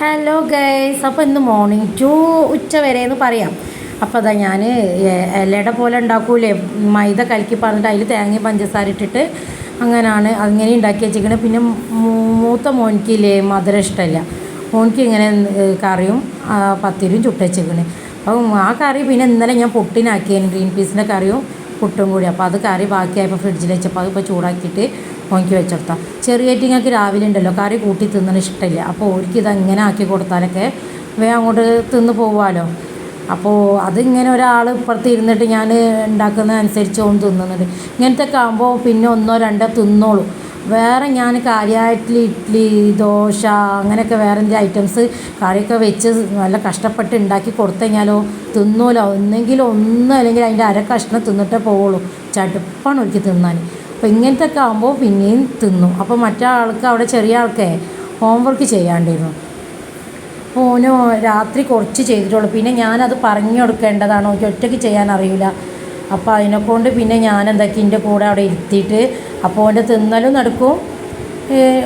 Hello guys, അപ്പോൾ ഇന്ന് morning to ഉച്ച വരെ എന്ന് പറയാം. അപ്പോൾ അതാ ഞാൻ ഇലയുടെ പോലെ ഉണ്ടാക്കൂലേ, മൈദ കലക്കി പറഞ്ഞിട്ട് അതിൽ തേങ്ങ പഞ്ചസാര ഇട്ടിട്ട് അങ്ങനെയാണ് അങ്ങനെ ഉണ്ടാക്കി വെച്ചിരിക്കുന്നത്. പിന്നെ മൂത്ത മോനിക്കില്ലേ മധുരം ഇഷ്ടമല്ല, മോനിക്ക് ഇങ്ങനെ കറിയും പത്തിരിയും ചുട്ട് വെച്ചിരിക്കണേ. അപ്പം ആ കറി പിന്നെ ഇന്നലെ ഞാൻ പുട്ടിനാക്കിയാണ്, ഗ്രീൻ പീസിൻ്റെ കറിയും പുട്ടും കൂടി. അപ്പോൾ അത് കറി ബാക്കിയായപ്പോൾ ഫ്രിഡ്ജിൽ വെച്ചപ്പോൾ അതിപ്പോൾ ചൂടാക്കിയിട്ട് ഓനിക്ക് വെച്ചെടുത്താൽ. ചെറിയേറ്റിങ്ങൾക്ക് രാവിലെ ഉണ്ടല്ലോ കറി കൂട്ടി തിന്നണ ഇഷ്ടമില്ല. അപ്പോൾ ഓർക്ക് ഇതങ്ങനെ ആക്കി കൊടുത്താലൊക്കെ വേഗം അങ്ങോട്ട് തിന്ന് പോവാമല്ലോ. അപ്പോൾ അതിങ്ങനെ ഒരാൾ ഇപ്പുറത്ത് ഇരുന്നിട്ട് ഞാൻ ഉണ്ടാക്കുന്നതനുസരിച്ച് ഓൻ തിന്നുന്നുണ്ട്. ഇങ്ങനത്തെ ഒക്കെ ആകുമ്പോൾ പിന്നെ ഒന്നോ രണ്ടോ തിന്നോളൂ. വേറെ ഞാൻ കാര്യമായിട്ട് ഇഡ്ഡലി ദോശ അങ്ങനെയൊക്കെ വേറെ എന്തെങ്കിലും ഐറ്റംസ് കറിയൊക്കെ വെച്ച് നല്ല കഷ്ടപ്പെട്ട് ഉണ്ടാക്കി കൊടുത്തു കഴിഞ്ഞാലോ തിന്നൂലോ. ഒന്നെങ്കിലും ഒന്നും അല്ലെങ്കിൽ അതിൻ്റെ അര കഷ്ണം തിന്നിട്ടേ പോവുള്ളൂ. ചടുപ്പാണ് ഒരിക്കൽ തിന്നാൻ. അപ്പോൾ ഇങ്ങനത്തെ ഒക്കെ ആകുമ്പോൾ പിന്നെയും തിന്നും. അപ്പോൾ മറ്റേ ആൾക്ക് അവിടെ ചെറിയ ആൾക്കേ ഹോംവർക്ക് ചെയ്യാണ്ടിരുന്നു. അപ്പോൾ ഓന് രാത്രി കുറച്ച് ചെയ്തിട്ടുള്ളൂ. പിന്നെ ഞാനത് പറഞ്ഞു കൊടുക്കേണ്ടതാണോ, ഒറ്റയ്ക്ക് ചെയ്യാൻ അറിയില്ല. അപ്പോൾ അതിനെക്കൊണ്ട് പിന്നെ ഞാൻ എന്തൊക്കെ എൻ്റെ കൂടെ അവിടെ ഇരുത്തിയിട്ട് അപ്പോൾ ഓൻ്റെ തിന്നലും നടക്കും,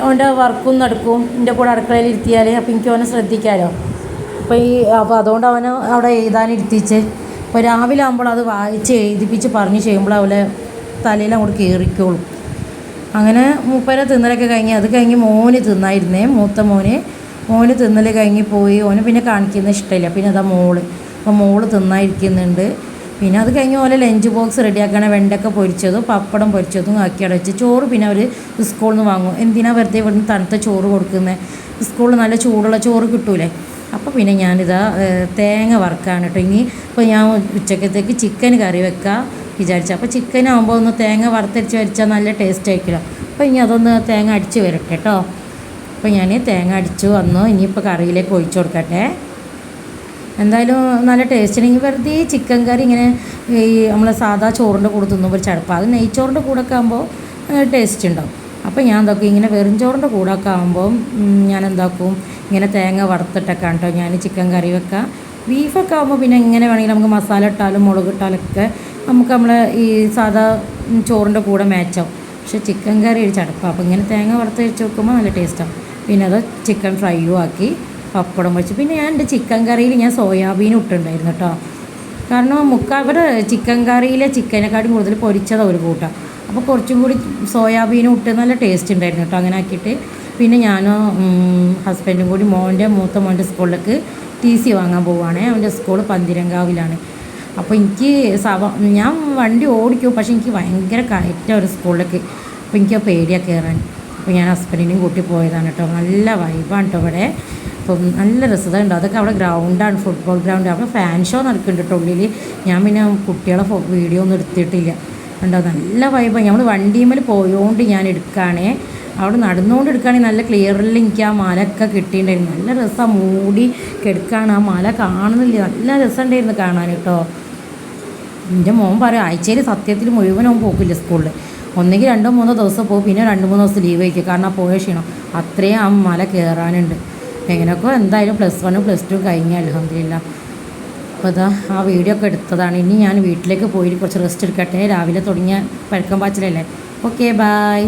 ഓൻ്റെ വർക്കും നടക്കും. എൻ്റെ കൂടെ അടുക്കളയിൽ ഇരുത്തിയാൽ അപ്പോൾ എനിക്ക് ഓനെ ശ്രദ്ധിക്കാമല്ലോ. അപ്പോൾ അതുകൊണ്ട് അവനെ അവിടെ എഴുതാനിരുത്തിച്ച് ഇപ്പോൾ രാവിലെ ആകുമ്പോൾ അത് വായിച്ച് എഴുതിപ്പിച്ച് പറഞ്ഞ് ചെയ്യുമ്പോൾ അവളെ തലയിൽ അങ്ങോട്ട് കയറിക്കോളും. അങ്ങനെ മൂപ്പരെ തിന്നലൊക്കെ കഴിഞ്ഞ് അത് കഴിഞ്ഞ് മോന് തിന്നായിരുന്നേ, മൂത്ത മോന് തിന്നൽ കഴിഞ്ഞ് പോയി. ഓന് പിന്നെ കാണിക്കുന്ന ഇഷ്ടമില്ല. പിന്നെ അതാ അപ്പോൾ മോള് തിന്നായിരിക്കുന്നുണ്ട്. പിന്നെ അത് കഴിഞ്ഞ് പോലെ ലഞ്ച് ബോക്സ് റെഡിയാക്കണ വെണ്ടക്ക പൊരിച്ചതും പപ്പടം പൊരിച്ചതും ആക്കി അവിടെ വെച്ച്. ചോറ് പിന്നെ അവർ സ്കൂളിൽ നിന്ന് വാങ്ങും. എന്തിനാ വെറുതെ ഇവിടുന്ന് തണുത്ത ചോറ് കൊടുക്കുന്നത്, സ്കൂളിൽ നല്ല ചൂടുള്ള ചോറ് കിട്ടൂലേ. അപ്പോൾ പിന്നെ ഞാനിതാ തേങ്ങ വറുക്കാണ് കേട്ടോ. ഇനി ഇപ്പോൾ ഞാൻ ഉച്ചക്കത്തേക്ക് ചിക്കൻ കറി വെക്കാം വിചാരിച്ചു. അപ്പോൾ ചിക്കനാകുമ്പോൾ ഒന്ന് തേങ്ങ വറുത്തരച്ച് വരച്ചാൽ നല്ല ടേസ്റ്റ് ആയിരിക്കുമല്ലോ. അപ്പോൾ ഇനി അതൊന്ന് തേങ്ങ അടിച്ച് വരട്ടെ കേട്ടോ. അപ്പോൾ ഞാൻ തേങ്ങ അടിച്ചു വന്നു. ഇനിയിപ്പോൾ കറിയിലേക്ക് ഒഴിച്ചു കൊടുക്കട്ടെ. എന്തായാലും നല്ല ടേസ്റ്റ് ഉണ്ടെങ്കിൽ വെറുതെ ചിക്കൻ കറി ഇങ്ങനെ ഈ നമ്മൾ സാധാ ചോറിൻ്റെ കൂടെ തിന്നുമ്പോൾ ചടപ്പാണ്. അത് നെയ്ച്ചോറിൻ്റെ കൂടെ ഒക്കെ ആകുമ്പോൾ ടേസ്റ്റ് ഉണ്ടാവും. അപ്പോൾ ഞാൻ എന്താക്കും, ഇങ്ങനെ വെറും ചോറിൻ്റെ കൂടെ ഒക്കെ ആകുമ്പോൾ ഞാൻ എന്താക്കും, ഇങ്ങനെ തേങ്ങ വറുത്തിട്ടൊക്കെ കേട്ടോ ഞാൻ ചിക്കൻ കറി വെക്കാം. ബീഫൊക്കെ ആകുമ്പോൾ പിന്നെ എങ്ങനെ വേണമെങ്കിലും നമുക്ക് മസാല ഇട്ടാലും മുളക് ഇട്ടാലൊക്കെ നമുക്ക് നമ്മളെ ഈ സാധാ ചോറിൻ്റെ കൂടെ മാച്ചാവും. പക്ഷേ ചിക്കൻ കറി ഒരു ചടപ്പാണ്. അപ്പോൾ ഇങ്ങനെ തേങ്ങ വറുത്ത് വെച്ച് വെക്കുമ്പോൾ നല്ല ടേസ്റ്റാണ്. പിന്നെ അത് ചിക്കൻ ഫ്രൈയും ആക്കി പപ്പടം വെച്ച്. പിന്നെ ഞാൻ എൻ്റെ ചിക്കൻ കറിയിൽ ഞാൻ സോയാബീൻ ഇട്ടുണ്ടായിരുന്നു കേട്ടോ. കാരണം ഇവിടെ ചിക്കൻ കറിയിലെ ചിക്കനെക്കാട്ടും കൂടുതൽ പൊരിച്ചതാണ് ഒരു കൂട്ടം. അപ്പോൾ കുറച്ചും കൂടി സോയാബീനും ഇട്ട് നല്ല ടേസ്റ്റ് ഉണ്ടായിരുന്നു കേട്ടോ. അങ്ങനെ ആക്കിയിട്ട് പിന്നെ ഞാനും ഹസ്ബൻഡും കൂടി മൂത്ത മോൻ്റെ സ്കൂളിലേക്ക് TC വാങ്ങാൻ പോവുകയാണേ. അവൻ്റെ സ്കൂൾ പന്തിരങ്കാവിലാണ്. അപ്പോൾ എനിക്ക് ഞാൻ വണ്ടി ഓടിക്കും, പക്ഷേ എനിക്ക് ഭയങ്കര കയറ്റം ഒരു സ്കൂളിലേക്ക്. അപ്പോൾ എനിക്ക് പേടിയാണ് കയറാൻ. അപ്പോൾ ഞാൻ ഹസ്ബൻഡിനെയും കൂട്ടി പോയതാണ് കേട്ടോ. നല്ല വൈബാണ് കേട്ടോ ഇവിടെ. അപ്പം നല്ല രസമുണ്ട്. അതൊക്കെ അവിടെ ഗ്രൗണ്ടാണ്, ഫുട്ബോൾ ഗ്രൗണ്ട്. അവിടെ ഫാൻ ഷോ നടക്കുന്നുണ്ട് കേട്ടോ ഉള്ളിൽ. ഞാൻ പിന്നെ കുട്ടികളെ വീഡിയോ ഒന്നും എടുത്തിട്ടില്ല. ഉണ്ടോ നല്ല വൈബാണ്. നമ്മൾ വണ്ടിയുമ്മൽ പോയോണ്ട് ഞാൻ എടുക്കുകയാണേ. അവിടെ നടന്നുകൊണ്ട് എടുക്കുകയാണെങ്കിൽ നല്ല ക്ലിയറിൽ എനിക്ക് ആ മലയൊക്കെ കിട്ടിയിട്ടുണ്ടായിരുന്നു. നല്ല രസമാണ്, മൂടി കിടക്കുകയാണ്, ആ മല കാണുന്നില്ല. നല്ല രസമുണ്ടായിരുന്നു കാണാൻ കേട്ടോ. എൻ്റെ മോൻ പറയും ആഴ്ചയിൽ സത്യത്തിൽ മുഴുവനും പോക്കില്ല സ്കൂളിൽ. ഒന്നെങ്കിൽ 2-3 ദിവസം പോകും, പിന്നെ 2-3 ദിവസം ലീവ് വയ്ക്കും. കാരണം പോയ ക്ഷീണം അത്രയും ആ മല കയറാനുണ്ട്. എങ്ങനെയൊക്കെ എന്തായാലും +1 +2 കഴിഞ്ഞ അൽഹംദുലില്ലാ. അപ്പോൾ ഇതാ ആ വീഡിയോ ഒക്കെ എടുത്തതാണ്. ഇനി ഞാൻ വീട്ടിലേക്ക് പോയി കുറച്ച് റെസ്റ്റ് എടുക്കട്ടെ. രാവിലെ തുടങ്ങിയ പഴക്കം പാച്ചിലല്ലേ. Okay, by.